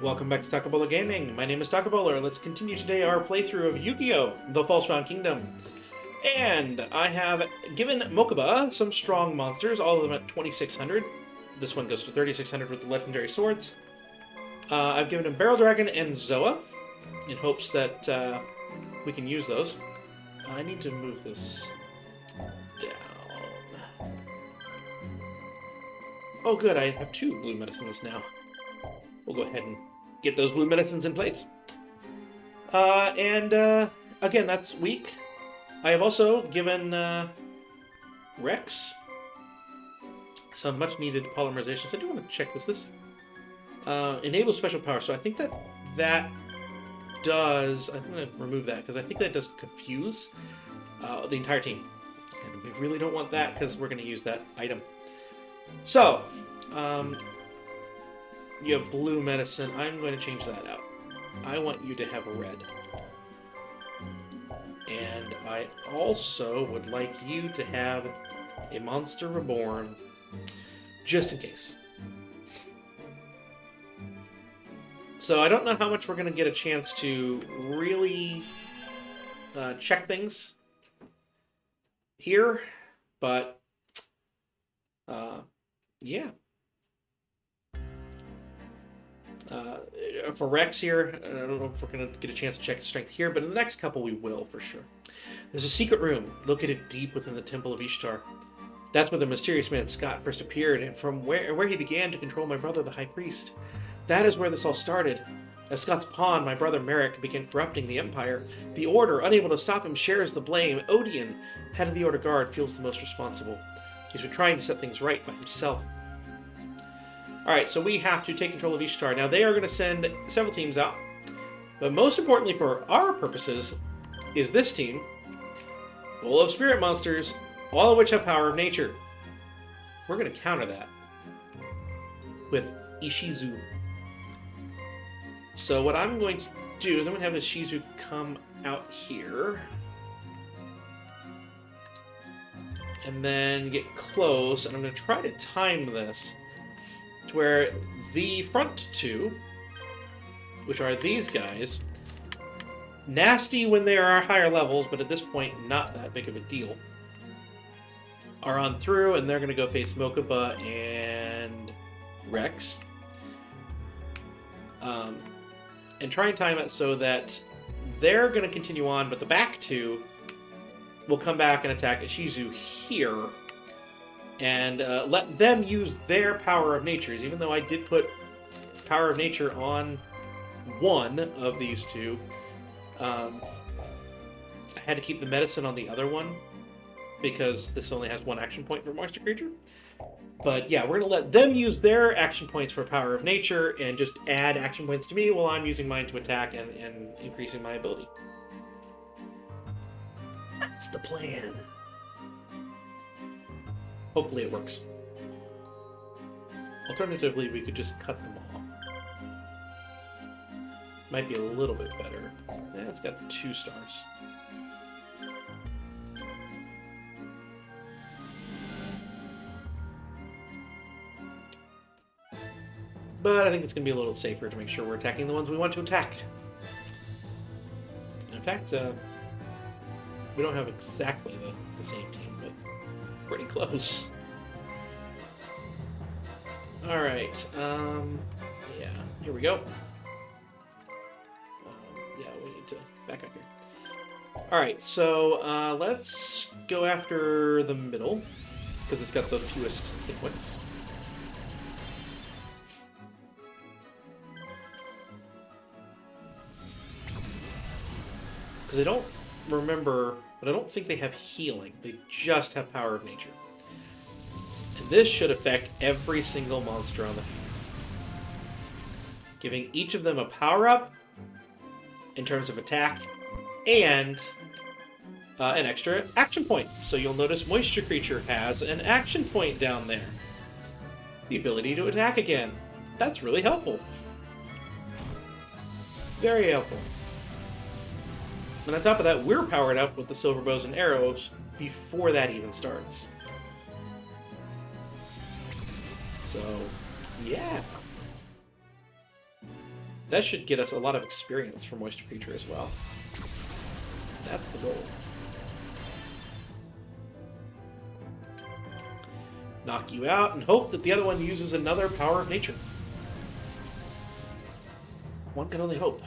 Welcome back to Taco Bowler Gaming. My name is Taco Bowler. Let's continue today our playthrough of Yu-Gi-Oh! The Falsebound Kingdom. And I have given Mokuba some strong monsters, all of them at 2600. This one goes to 3600 with the legendary swords. I've given him Barrel Dragon and Zoa in hopes that we can use those. I need to move this down. Oh good, I have 2 blue medicines now. We'll go ahead and get those blue medicines in place. Again, that's weak. I have also given Rex some much-needed polymerizations. I do want to check this. This enables special power, so I think that does... I'm going to remove that, because I think that does confuse the entire team. And we really don't want that, because we're going to use that item. So, you have blue medicine. I'm going to change that out. I want you to have a red. And I also would like you to have a Monster Reborn, just in case. So I don't know how much we're going to get a chance to really check things here, but yeah. For Rex here, I don't know if we're going to get a chance to check his strength here, but in the next couple we will, for sure. There's a secret room located deep within the Temple of Ishtar. That's where the mysterious man Scott first appeared, and from where he began to control my brother, the High Priest. That is where this all started. As Scott's pawn, my brother Merrick began corrupting the Empire. The Order, unable to stop him, shares the blame. Odeon, head of the Order Guard, feels the most responsible. He's been trying to set things right by himself. Alright, so we have to take control of Ishtar. Now, they are going to send several teams out. But most importantly for our purposes is this team, full of spirit monsters, all of which have power of nature. We're going to counter that with Ishizu. So what I'm going to do is I'm going to have Ishizu come out here. And then get close, and I'm going to try to time this to where the front two, which are these guys, nasty when they are higher levels, but at this point not that big of a deal, are on through, and they're going to go face Mokuba and Rex. And try and time it so that they're going to continue on, but the back two will come back and attack Ishizu here, and let them use their power of natures, even though I did put power of nature on one of these two. I had to keep the medicine on the other one, because this only has 1 action point for monster creature. But yeah, we're going to let them use their action points for power of nature, and just add action points to me while I'm using mine to attack and increasing my ability. That's the plan. Hopefully it works. Alternatively, we could just cut them off. Might be a little bit better. Yeah, it's got 2 stars. But I think it's going to be a little safer to make sure we're attacking the ones we want to attack. In fact, we don't have exactly the same team, but pretty close. Alright, yeah, here we go. Yeah, we need to back up here. Alright, so let's go after the middle, because it's got the fewest hit points. Because I don't remember, but I don't think they have healing. They just have power of nature. And this should affect every single monster on the field, giving each of them a power-up in terms of attack and an extra action point. So you'll notice Moisture Creature has an action point down there. The ability to attack again. That's really helpful. Very helpful. And on top of that, we're powered up with the silver bows and arrows before that even starts. So, yeah. That should get us a lot of experience for Moisture Creature as well. That's the goal. Knock you out and hope that the other one uses another Power of Nature. One can only hope.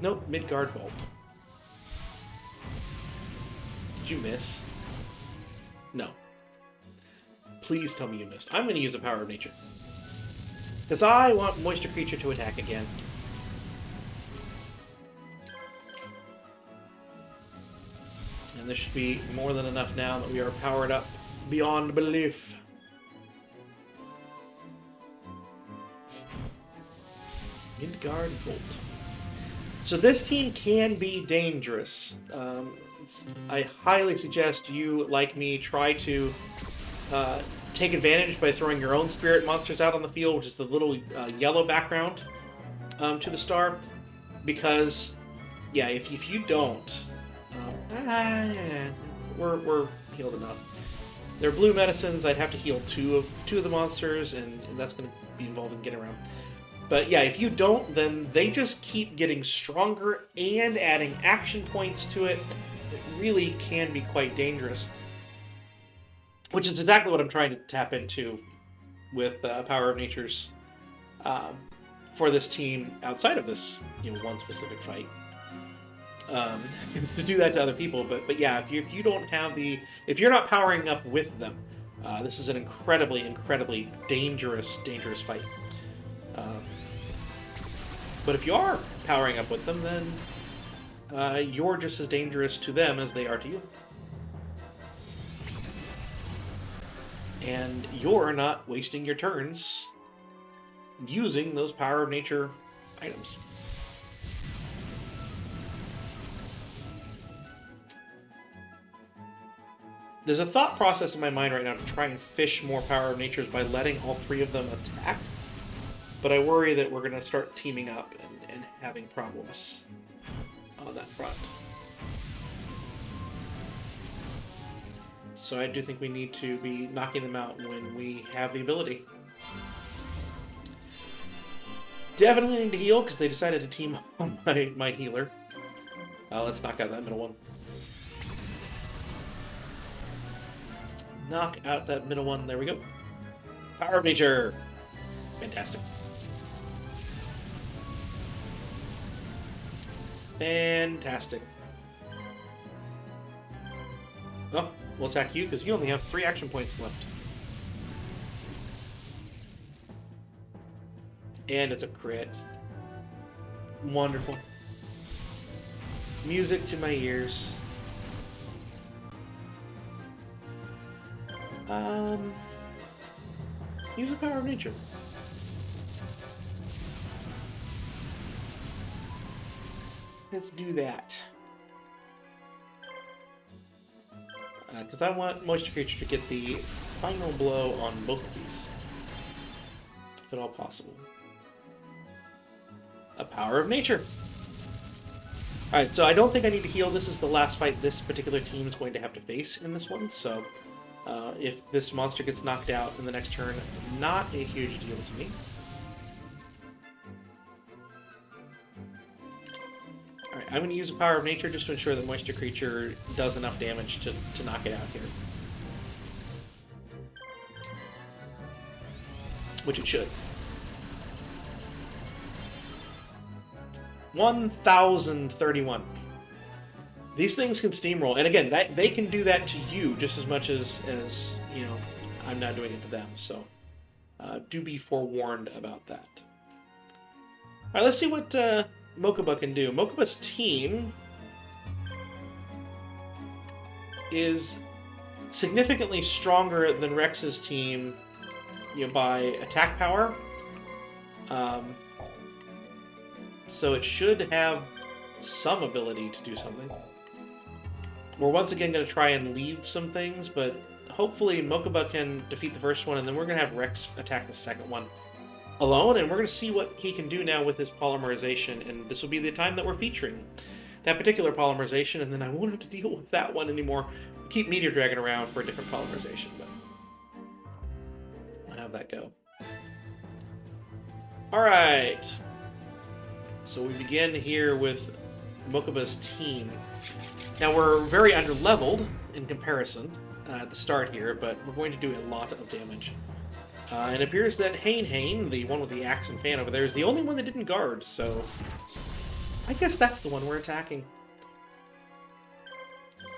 Nope, Midgard Vault. Did you miss? No. Please tell me you missed. I'm going to use a Power of Nature. Because I want Moisture Creature to attack again. And this should be more than enough now that we are powered up beyond belief. Midgard Volt. So this team can be dangerous. I highly suggest you, like me, try to take advantage by throwing your own spirit monsters out on the field, which is the little yellow background to the star. Because, yeah, if you don't, we're healed enough. They're blue medicines. I'd have to heal two of the monsters, and that's going to be involved in getting around. But yeah, if you don't, then they just keep getting stronger and adding action points to it. It really can be quite dangerous. Which is exactly what I'm trying to tap into with Power of Nature's for this team outside of this, one specific fight. To do that to other people, but yeah, if you don't have if you're not powering up with them, this is an incredibly dangerous fight. But if you are powering up with them, then you're just as dangerous to them as they are to you. And you're not wasting your turns using those Power of Nature items. There's a thought process in my mind right now to try and fish more Power of Natures by letting all three of them attack. But I worry that we're going to start teaming up and having problems on that front. So I do think we need to be knocking them out when we have the ability. Definitely need to heal because they decided to team up on my healer. Let's knock out that middle one. Knock out that middle one. There we go. Power of Nature. Fantastic. Fantastic. Oh, we'll attack you because you only have 3 action points left. And it's a crit. Wonderful. Music to my ears. Use the Power of Nature. Let's do that. Because I want Moisture Creature to get the final blow on both of these. If at all possible. A Power of Nature. Alright, so I don't think I need to heal. This is the last fight this particular team is going to have to face in this one, so if this monster gets knocked out in the next turn, not a huge deal to me. Alright, I'm going to use the Power of Nature just to ensure that Moisture Creature does enough damage to knock it out here. Which it should. 1,031. These things can steamroll, and again, they can do that to you just as much as I'm not doing it to them. So do be forewarned about that. All right, let's see what Mokuba can do. Mokuba's team is significantly stronger than Rex's team, by attack power. So it should have some ability to do something. We're once again going to try and leave some things, but hopefully Mokuba can defeat the first one, and then we're going to have Rex attack the second one alone, and we're going to see what he can do now with his polymerization, and this will be the time that we're featuring that particular polymerization, and then I won't have to deal with that one anymore. We'll keep Meteor Dragon around for a different polymerization, but I'll have that go. Alright. So we begin here with Mokuba's team. Now we're very under-leveled in comparison at the start here, but we're going to do a lot of damage. And it appears that Hane, the one with the axe and fan over there, is the only one that didn't guard, so I guess that's the one we're attacking.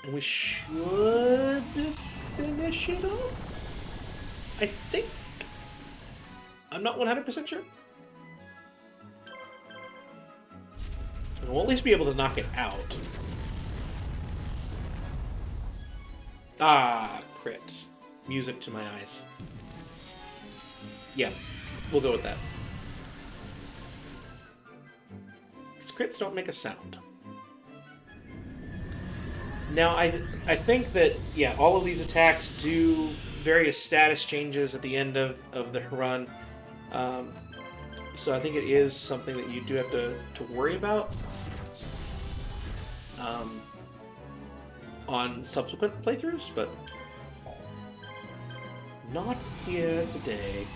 And we should finish it off? I think. I'm not 100% sure. We'll at least be able to knock it out. Ah, crit. Music to my eyes. Yeah, we'll go with that. Because crits don't make a sound. Now, I think that, yeah, all of these attacks do various status changes at the end of the run. So I think it is something that you do have to worry about on subsequent playthroughs, but not here today.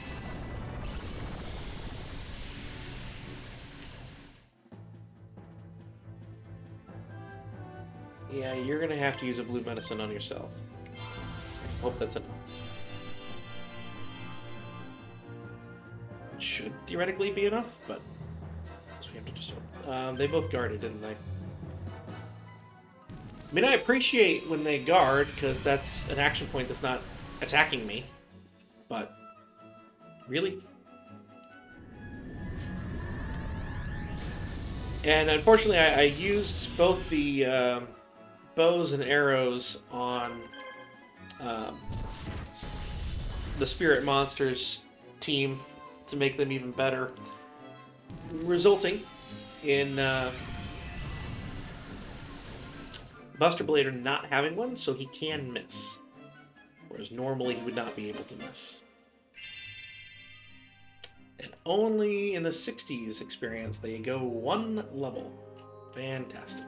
Yeah, you're gonna have to use a blue medicine on yourself. Hope that's enough. It should theoretically be enough, but so we have to just. They both guarded, didn't they? I mean, I appreciate when they guard because that's an action point that's not attacking me, but really. And unfortunately, I used both the bows and arrows on the spirit monsters team to make them even better, resulting in Buster Blader not having one, so he can miss, whereas normally he would not be able to miss. And only in the 60s experience they go one level. Fantastic.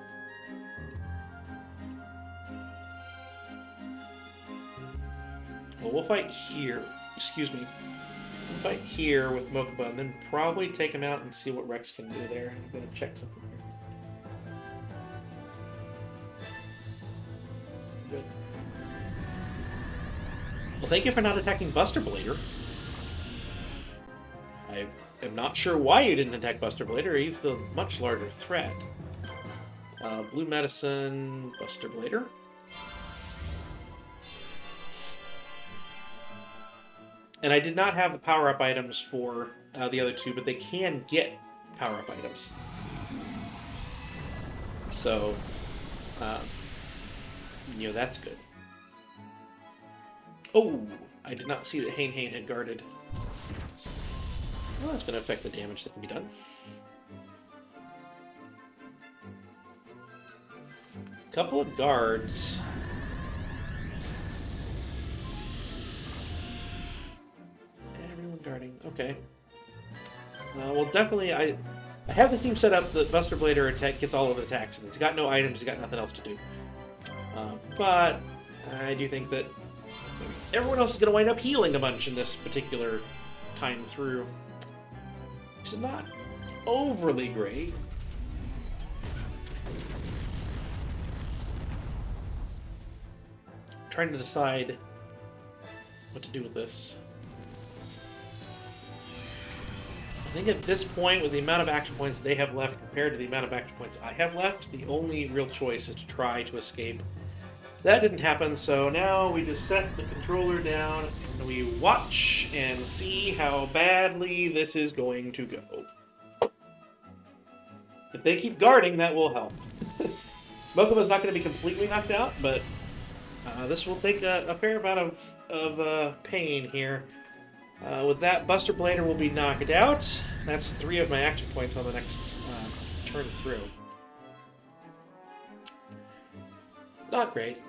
Well, we'll fight here. Excuse me. We'll fight here with Mokuba, and then probably take him out and see what Rex can do there. I'm going to check something here. Good. Well, thank you for not attacking Buster Blader. I am not sure why you didn't attack Buster Blader. He's the much larger threat. Blue medicine, Buster Blader. And I did not have the power-up items for the other two, but they can get power-up items. So, you know, that's good. Oh, I did not see that Hane had guarded. Well, that's going to affect the damage that can be done. Couple of guards. Everyone guarding. Okay. Well, definitely, I have the team set up that Buster Blader attack gets all of the attacks, and it's got no items, he's got nothing else to do. But I do think that everyone else is going to wind up healing a bunch in this particular time through. Which is not overly great. I'm trying to decide what to do with this. I think at this point, with the amount of action points they have left compared to the amount of action points I have left, the only real choice is to try to escape. That didn't happen, so now we just set the controller down and we watch and see how badly this is going to go. If they keep guarding, that will help. Mokuba's not going to be completely knocked out, but this will take a fair amount of pain here. With that, Buster Blader will be knocked out. That's 3 of my action points on the next turn through. Not great.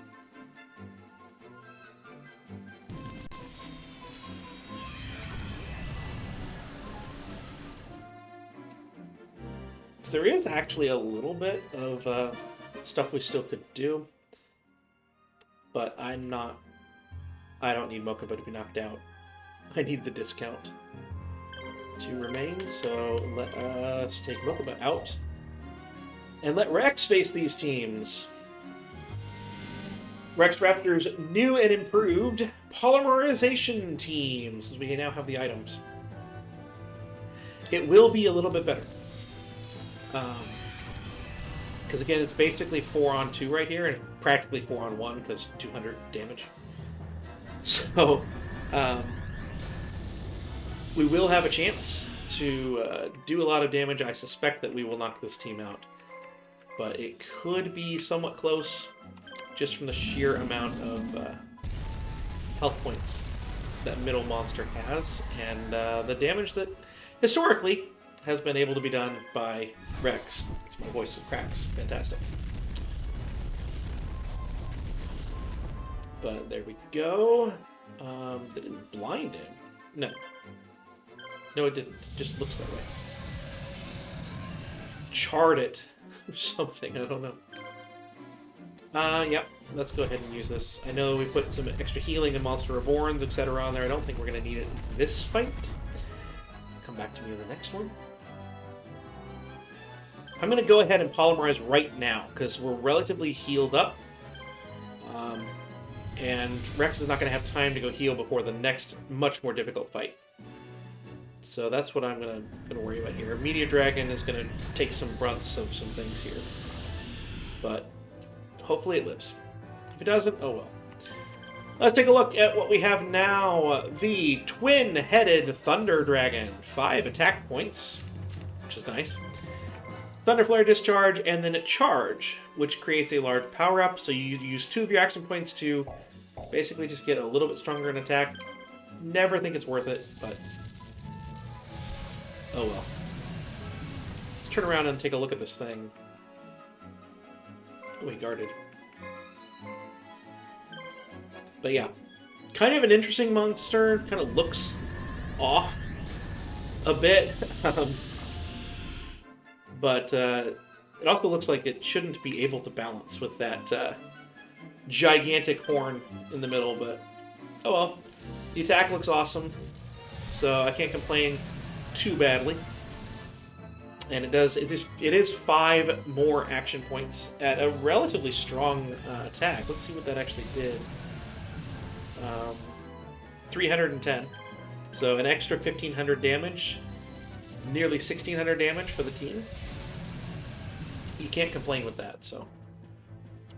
There is actually a little bit of stuff we still could do, but I don't need Mokuba to be knocked out. I need the discount 2 remain, so let us take Mokuba out. And let Rex face these teams. Rex Raptor's new and improved polymerization team, since we now have the items. It will be a little bit better. Because again, it's basically 4-on-2 right here, and practically 4-on-1 because 200 damage. So, we will have a chance to do a lot of damage. I suspect that we will knock this team out. But it could be somewhat close just from the sheer amount of health points that middle monster has, and the damage that historically has been able to be done by Rex. My voice cracks. Fantastic. But there we go. They didn't blind him. No. No, it didn't. It just looks that way. Charred it. Or something. I don't know. Yep. Let's go ahead and use this. I know we put some extra healing and Monster Reborns, etc. on there. I don't think we're going to need it in this fight. Come back to me in the next one. I'm going to go ahead and polymerize right now, because we're relatively healed up. And Rex is not going to have time to go heal before the next, much more difficult fight. So that's what I'm going to worry about here. Meteor Dragon is going to take some brunts of some things here. But hopefully it lives. If it doesn't, oh well. Let's take a look at what we have now. The twin-headed Thunder Dragon. 5 attack points, which is nice. Thunder Flare Discharge, and then a Charge, which creates a large power-up. So you use 2 of your action points to basically just get a little bit stronger in attack. Never think it's worth it, but oh well. Let's turn around and take a look at this thing. Oh, he guarded. But yeah, kind of an interesting monster. Kind of looks off a bit. But it also looks like it shouldn't be able to balance with that gigantic horn in the middle. But oh well. The attack looks awesome, so I can't complain too badly. And it is 5 more action points at a relatively strong attack. Let's see what that actually did. 310. So an extra 1,500 damage. Nearly 1,600 damage for the team. You can't complain with that, so.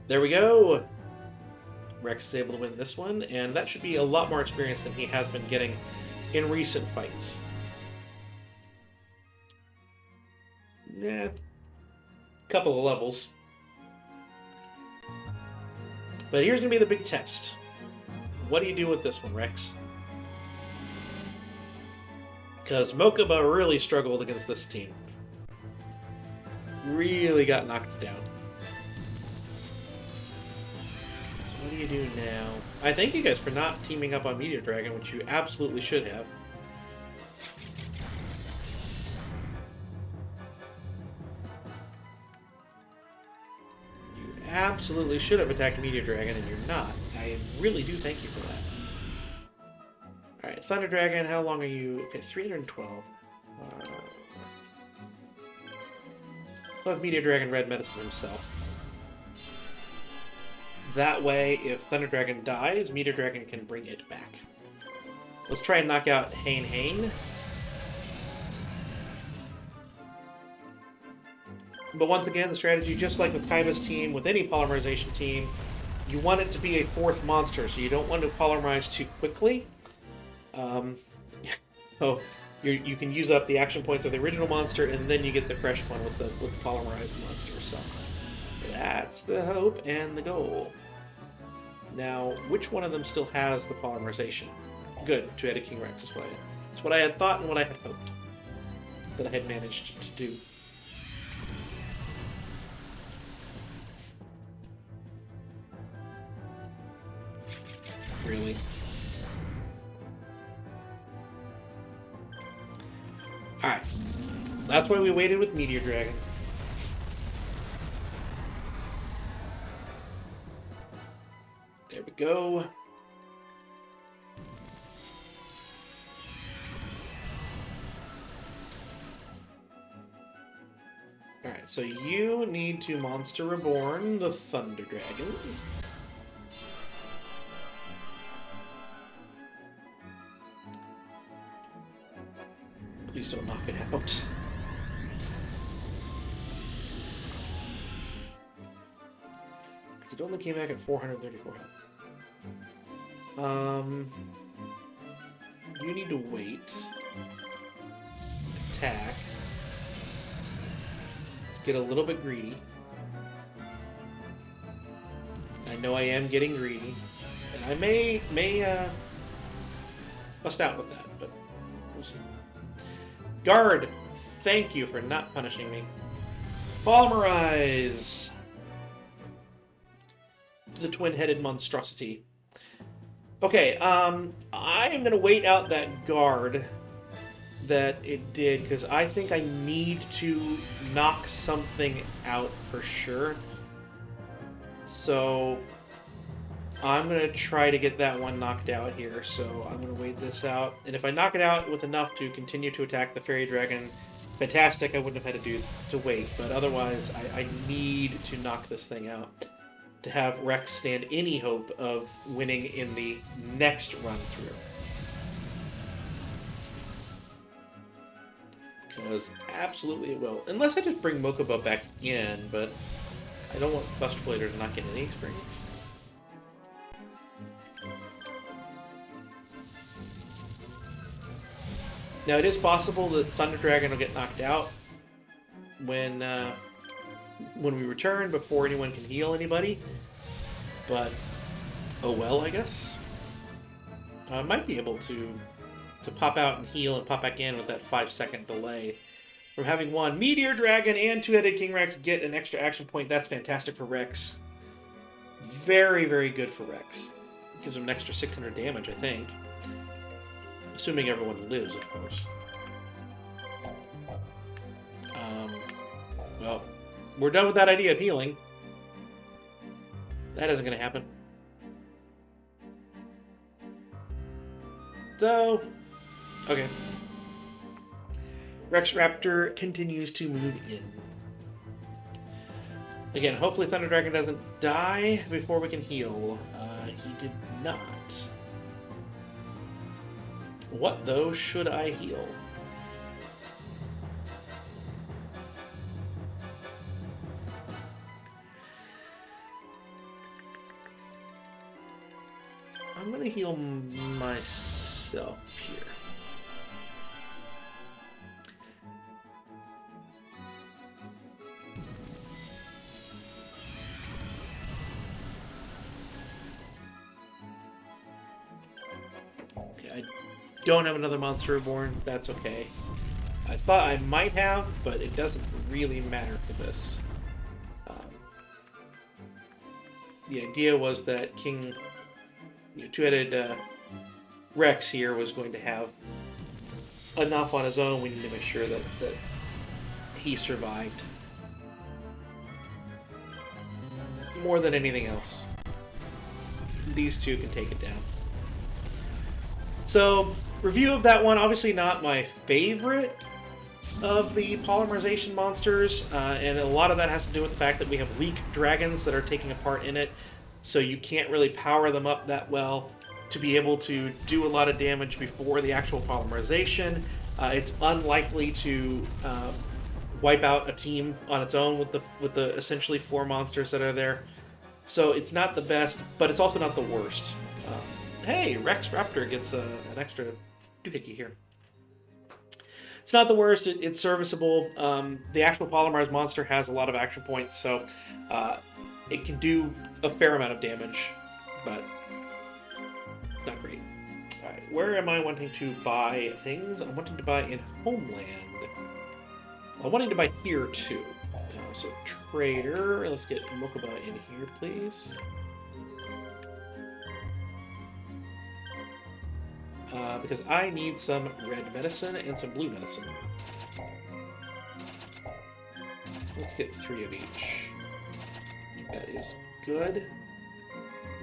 There we go. Rex is able to win this one, and that should be a lot more experience than he has been getting in recent fights. Yeah, couple of levels. But here's going to be the big test. What do you do with this one, Rex? Because Mokuba really struggled against this team. Really got knocked down. So what do you do now? I thank you guys for not teaming up on Meteor Dragon, which you absolutely should have. Absolutely should have attacked Meteor Dragon, and you're not. I really do thank you for that. Alright, Thunder Dragon, how long are you? Okay, 312. We'll have Meteor Dragon Red Medicine himself. That way, if Thunder Dragon dies, Meteor Dragon can bring it back. Let's try and knock out Hane. But once again, the strategy, just like with Kaiba's team, with any polymerization team, you want it to be a 4th monster, so you don't want to polymerize too quickly. So you can use up the action points of the original monster, and then you get the fresh one with the polymerized monster. So that's the hope and the goal. Now, which one of them still has the polymerization? Good, 2-headed King Rex is what I had thought and what I had hoped that I had managed to do. Really? Alright. That's why we waited with Meteor Dragon. There we go. Alright, so you need to Monster Reborn the Thunder Dragon. Please don't knock it out. It only came back at 434 health. You need to wait. Attack. Let's get a little bit greedy. I know I am getting greedy. And I may bust out with that, but we'll see. Guard! Thank you for not punishing me. Polymerize! To the twin-headed monstrosity. Okay, I am going to wait out that guard that it did, because I think I need to knock something out for sure. So I'm going to try to get that one knocked out here. So I'm going to wait this out. And if I knock it out with enough to continue to attack the fairy dragon, fantastic. I wouldn't have had to wait. But otherwise, I need to knock this thing out to have Rex stand any hope of winning in the next run through. Because absolutely it will. Unless I just bring Mokuba back in, but I don't want Bustblader to not get any experience. Now it is possible that Thunder Dragon will get knocked out when we return before anyone can heal anybody. But oh well, I guess. I might be able to pop out and heal and pop back in with that 5-second delay from having one Meteor Dragon and two-headed King Rex get an extra action point. That's fantastic for Rex. Very, very good for Rex. Gives him an extra 600 damage, I think. Assuming everyone lives, of course. Well, we're done with that idea of healing. That isn't going to happen. So, okay. Rex Raptor continues to move in. Again, hopefully Thunder Dragon doesn't die before we can heal. He did not. What, though, should I heal? I'm going to heal myself here. Okay, I don't have another Monster Reborn. That's okay. I thought I might have, but it doesn't really matter for this. The idea was that King... two-headed Rex here was going to have enough on his own. We need to make sure that he survived. More than anything else. These two can take it down. So, review of that one. Obviously not my favorite of the polymerization monsters. And a lot of that has to do with the fact that we have weak dragons that are taking a part in it. So you can't really power them up that well to be able to do a lot of damage before the actual polymerization. It's unlikely to wipe out a team on its own with the essentially 4 monsters that are there. So it's not the best, but it's also not the worst. Hey, Rex Raptor gets an extra doohickey here. It's not the worst. It's serviceable. The actual polymerized monster has a lot of action points, so it can do a fair amount of damage, but it's not great. Alright, where am I wanting to buy things? I'm wanting to buy in Homeland. I'm wanting to buy here, too. So, Trader. Let's get Mokuba in here, please. Because I need some red medicine and some blue medicine. Let's get 3 of each. That is good.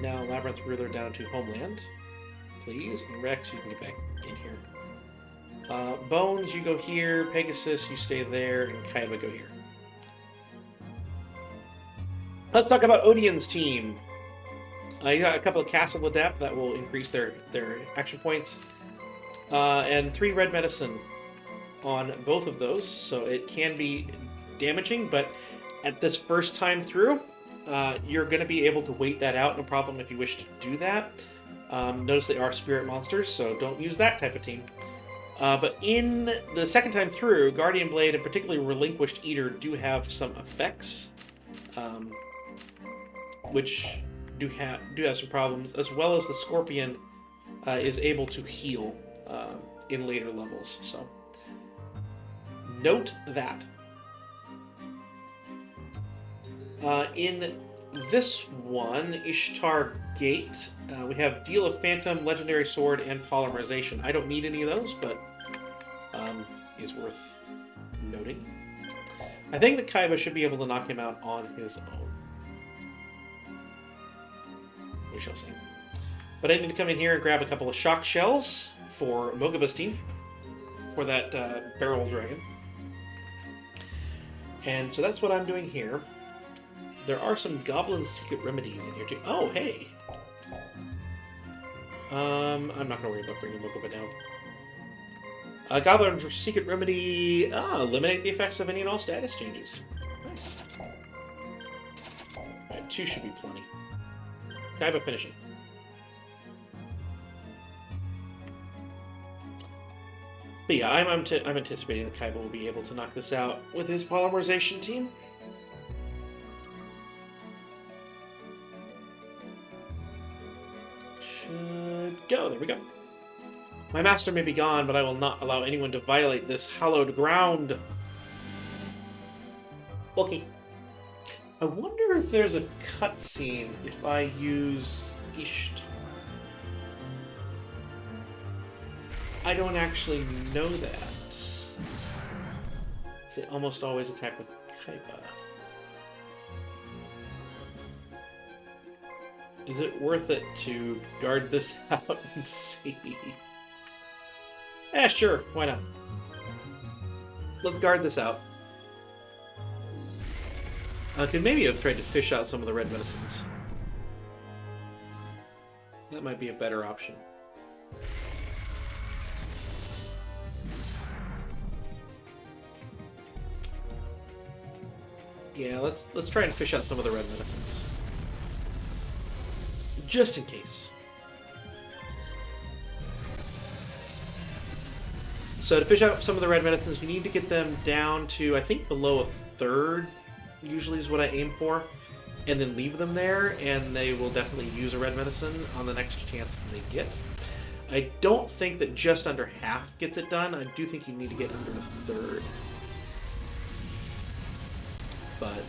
Now Labyrinth Ruler down to Homeland, please. And Rex, you can get back in here. Bones, you go here. Pegasus, you stay there. And Kaiba, go here. Let's talk about Odin's team. You got a couple of Castle Adept that will increase their action points. And 3 red medicine on both of those, so it can be damaging, but at this first time through, you're going to be able to wait that out, no problem if you wish to do that. Notice they are spirit monsters, so don't use that type of team. But in the second time through, Guardian Blade and particularly Relinquished Eater do have some effects, which do have some problems, as well as the Scorpion is able to heal in later levels. So note that. In this one, Ishtar Gate, we have Deal of Phantom, Legendary Sword, and Polymerization. I don't need any of those, but is worth noting. I think that Kaiba should be able to knock him out on his own. We shall see. But I need to come in here and grab a couple of shock shells for Mogaba's team, for that barrel dragon. And so that's what I'm doing here. There are some Goblin Secret Remedies in here too. Oh, hey! I'm not going to worry about bringing Mokuba down. Goblin Secret Remedy... eliminate the effects of any and all status changes. Nice. Alright, 2 should be plenty. Kaiba finishing. But yeah, I'm anticipating that Kaiba will be able to knock this out with his Polymerization team. Go, there we go. My master may be gone, but I will not allow anyone to violate this hallowed ground. Okay. I wonder if there's a cutscene if I use Ishtar. I don't actually know that. They almost always attack with Kaiba. Is it worth it to guard this out and see? Yeah, sure. Why not? Let's guard this out. I could maybe have tried to fish out some of the red medicines. That might be a better option. Yeah, let's try and fish out some of the red medicines. Just in case. So to fish out some of the red medicines, you need to get them down to, I think, below a third, usually is what I aim for, and then leave them there, and they will definitely use a red medicine on the next chance that they get. I don't think that just under half gets it done. I do think you need to get under a third. But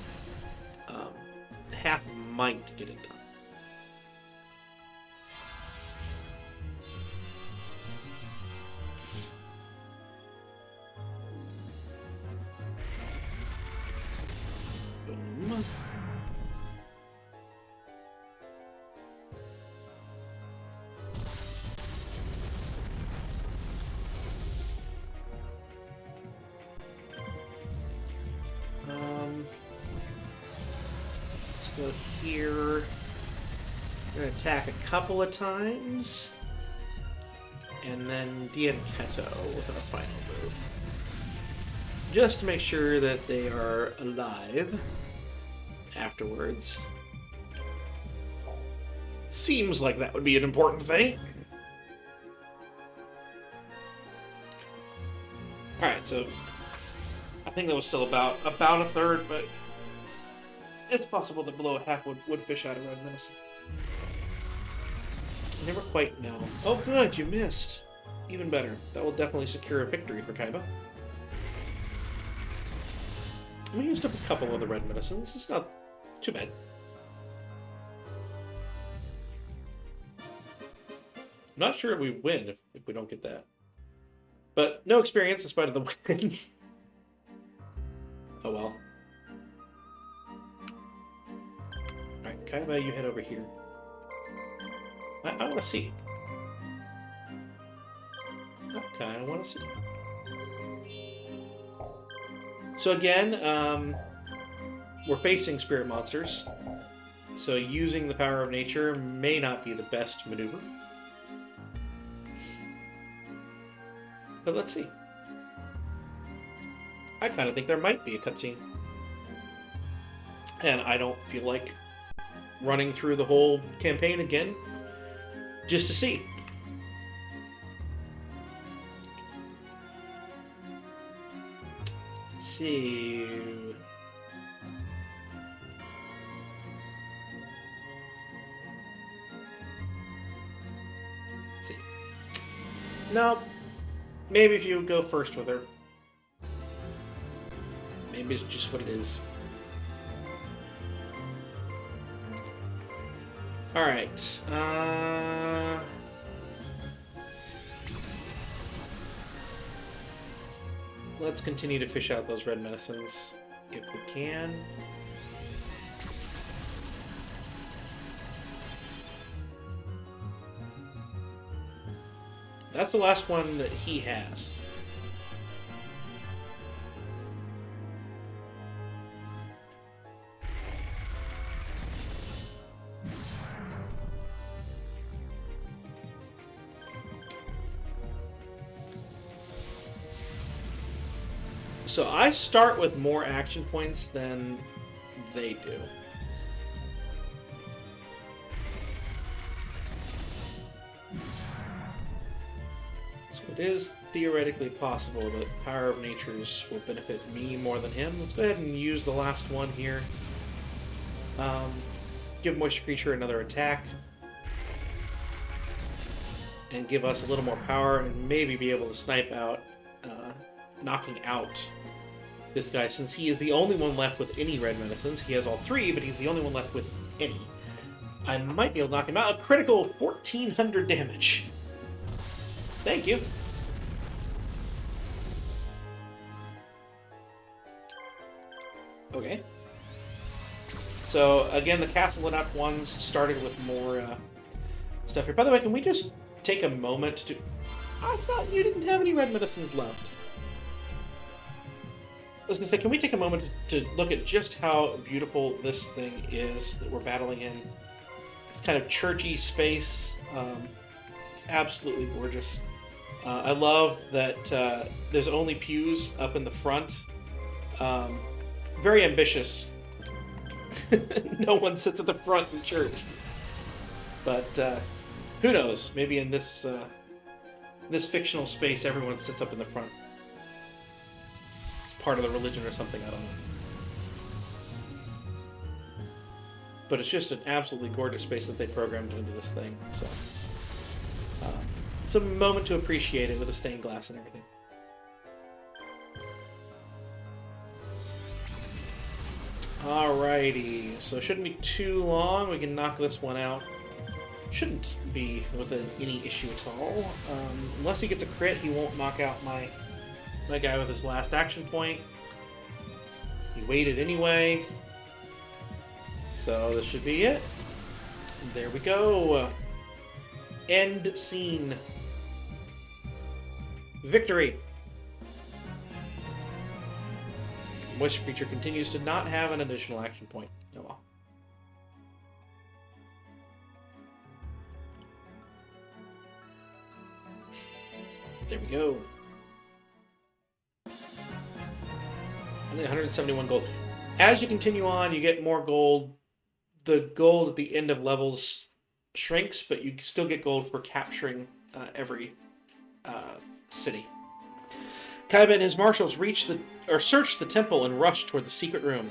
half might get it done. Boom. Let's go here. We're going to attack a couple of times. And then Dianketo with our final move. Just to make sure that they are alive afterwards. Seems like that would be an important thing. Alright, so I think that was still about a third, but it's possible that below a half would fish out of red medicine. I never quite know. Oh good, you missed. Even better. That will definitely secure a victory for Kaiba. We used up a couple of the red medicines. It's not too bad. I'm not sure if we win if we don't get that. But no experience in spite of the win. Oh well. Alright, Kaiba, you head over here. I want to see. I kind of want to see. So again, we're facing spirit monsters. So using the power of nature may not be the best maneuver. But let's see. I kind of think there might be a cutscene. And I don't feel like running through the whole campaign again just to see. See. No. Maybe if you go first with her. Maybe it's just what it is. Alright. Let's continue to fish out those red medicines if we can. That's the last one that he has. So I start with more action points than they do. So it is theoretically possible that Power of Natures will benefit me more than him. Let's go ahead and use the last one here. Give Moisture Creature another attack. And give us a little more power and maybe be able to snipe out, knocking out this guy, since he is the only one left with any red medicines. He has all three, but he's the only one left with any. I might be able to knock him out. A critical 1,400 damage. Thank you. Okay. So, again, the Castle and Up ones started with more stuff here. By the way, can we just take a moment to... I thought you didn't have any red medicines left. I was going to say, can we take a moment to look at just how beautiful this thing is that we're battling in? It's kind of churchy space. It's absolutely gorgeous. I love that there's only pews up in the front. Very ambitious. No one sits at the front in church. But who knows? Maybe in this this fictional space, everyone sits up in the front. Part of the religion or something, I don't know. But it's just an absolutely gorgeous space that they programmed into this thing, so it's a moment to appreciate it with the stained glass and everything. Alrighty, so it shouldn't be too long. We can knock this one out. Shouldn't be with any issue at all. Unless he gets a crit, he won't knock out my guy with his last action point. He waited anyway. So this should be it. There we go. End scene. Victory. Moisture Creature continues to not have an additional action point. Oh well. There we go. Only 171 gold. As you continue on, you get more gold. The gold at the end of levels shrinks, but you still get gold for capturing every city. Kaiba and his marshals search the temple and rush toward the secret room.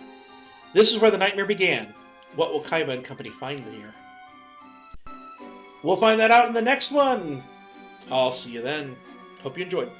This is where the nightmare began. What will Kaiba and company find here? We'll find that out in the next one. I'll see you then. Hope you enjoyed.